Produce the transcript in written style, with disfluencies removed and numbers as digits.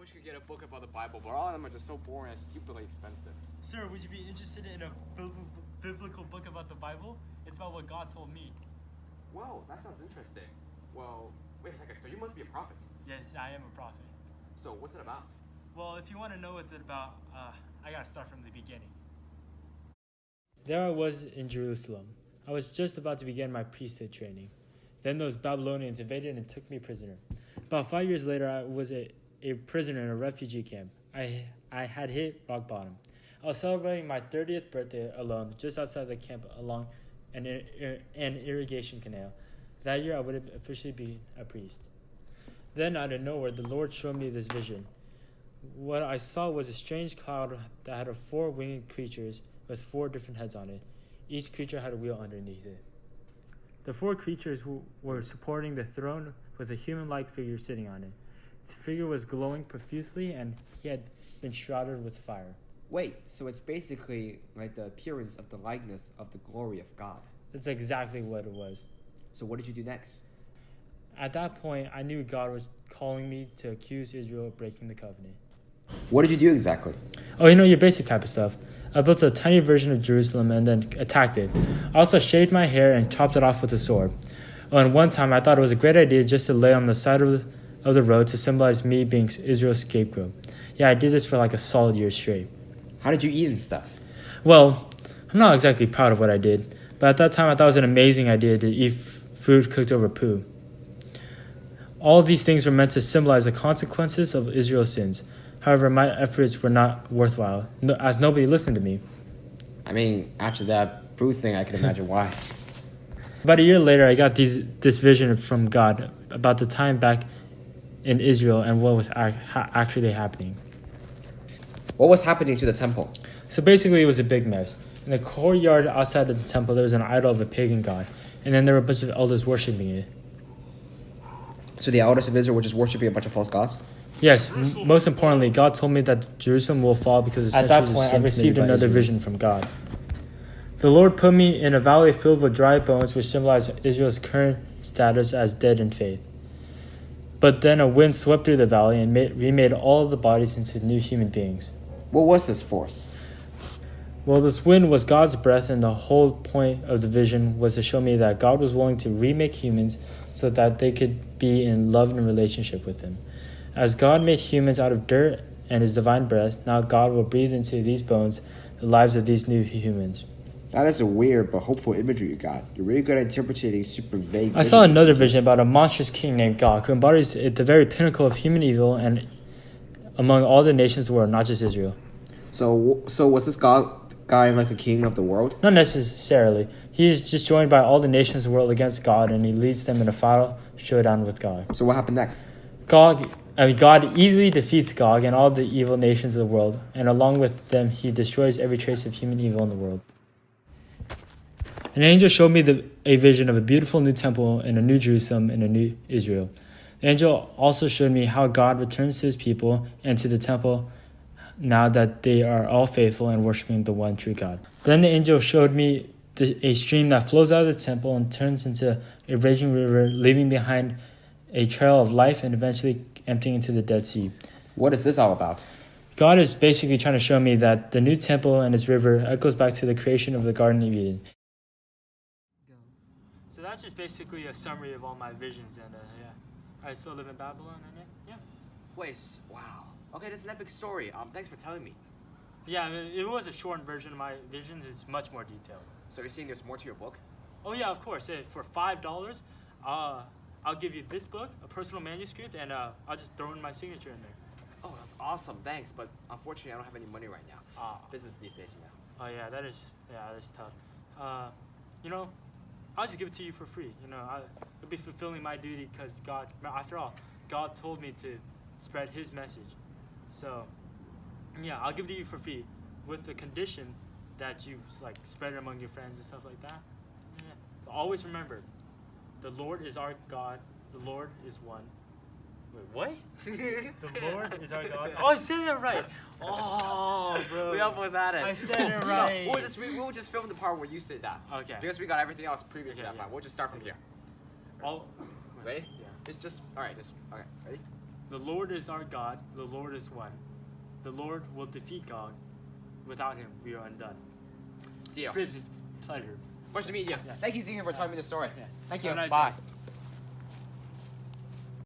wish you could get a book about the Bible, but all of them are just so boring and stupidly expensive. Sir, would you be interested in a biblical book about the Bible? It's about what God told me. Whoa, that sounds interesting. Well, wait a second. So you must be a prophet. Yes, I am a prophet. So what's it about? Well, if you want to know what's it about, I gotta start from the beginning. There I was in Jerusalem. I was just about to begin my priesthood training. Then those Babylonians invaded and took me prisoner. About 5 years later, I was a prisoner in a refugee camp. I had hit rock bottom. I was celebrating my 30th birthday alone, just outside the camp along an irrigation canal. That year, I would have officially been a priest. Then, out of nowhere, the Lord showed me this vision. What I saw was a strange cloud that had 4 winged creatures with 4 different heads on it. Each creature had a wheel underneath it. The 4 creatures were supporting the throne with a human-like figure sitting on it. The figure was glowing profusely, and he had been shrouded with fire. Wait, so it's basically like the appearance of the likeness of the glory of God. That's exactly what it was. So what did you do next? At that point, I knew God was calling me to accuse Israel of breaking the covenant. What did you do exactly? Oh, your basic type of stuff. I built a tiny version of Jerusalem and then attacked it. I also shaved my hair and chopped it off with a sword. Oh, and one time I thought it was a great idea just to lay on the side of the road to symbolize me being Israel's scapegoat. Yeah, I did this for like a solid year straight. How did you eat and stuff? Well, I'm not exactly proud of what I did, but at that time I thought it was an amazing idea to eat food cooked over poo. All these things were meant to symbolize the consequences of Israel's sins. However, my efforts were not worthwhile, as nobody listened to me. I mean, after that food thing, I can imagine why. About a year later, I got this vision from God about the time back in Israel and what was actually happening. What was happening to the temple? So basically, it was a big mess. In the courtyard outside of the temple, there was an idol of a pagan god, and then there were a bunch of elders worshiping it. So the elders of Israel were just worshiping a bunch of false gods? Yes, most importantly, God told me that Jerusalem will fall because at that point I received another vision from God. The Lord put me in a valley filled with dry bones, which symbolize Israel's current status as dead in faith. But then a wind swept through the valley and remade all of the bodies into new human beings. What was this force? Well, this wind was God's breath, and the whole point of the vision was to show me that God was willing to remake humans so that they could be in love and relationship with Him. As God made humans out of dirt and His divine breath, now God will breathe into these bones the lives of these new humans. That is a weird but hopeful imagery you got. You're really good at interpreting super vague I saw another vision about a monstrous king named Gog who embodies at the very pinnacle of human evil and among all the nations of the world, not just Israel. So was this guy like a king of the world? Not necessarily. He is just joined by all the nations of the world against God, and he leads them in a final showdown with God. So what happened next? God easily defeats Gog and all the evil nations of the world, and along with them, he destroys every trace of human evil in the world. An angel showed me a vision of a beautiful new temple and a new Jerusalem and a new Israel. The angel also showed me how God returns to His people and to the temple now that they are all faithful and worshiping the one true God. Then the angel showed me a stream that flows out of the temple and turns into a raging river, leaving behind a trail of life and eventually emptying into the Dead Sea. What is this all about? God is basically trying to show me that the new temple and its river echoes back to the creation of the Garden of Eden. So that's just basically a summary of all my visions, and I still live in Babylon, and yeah. Wait, wow. Okay, that's an epic story. Thanks for telling me. Yeah, I mean, it was a shortened version of my visions. It's much more detailed. So you're saying there's more to your book? Oh yeah, of course. For $5, I'll give you this book, a personal manuscript, and I'll just throw in my signature in there. Oh, that's awesome. Thanks, but unfortunately, I don't have any money right now. Business these days, you know. Oh yeah, that's tough. I'll just give it to you for free. It'll be fulfilling my duty because God, after all, God told me to spread His message. So, yeah, I'll give it to you for free with the condition that you spread it among your friends and stuff like that. Yeah. But always remember, the Lord is our God. The Lord is one. Wait, what? The Lord is our God. Oh, I said it right. Oh, bro. We almost had it. I said it right. No, we'll just film the part where you said that. Okay. Because we got everything else previously that fine. We'll just start from here. Oh. Ready? Yeah. It's just, alright, okay, ready? The Lord is our God. The Lord is one. The Lord will defeat God. Without him, we are undone. Deal. Pleasure. Pleasure to meet you. Yeah. Thank you, Ezekiel, for telling me the story. Yeah. Thank you. Have a nice Bye. day.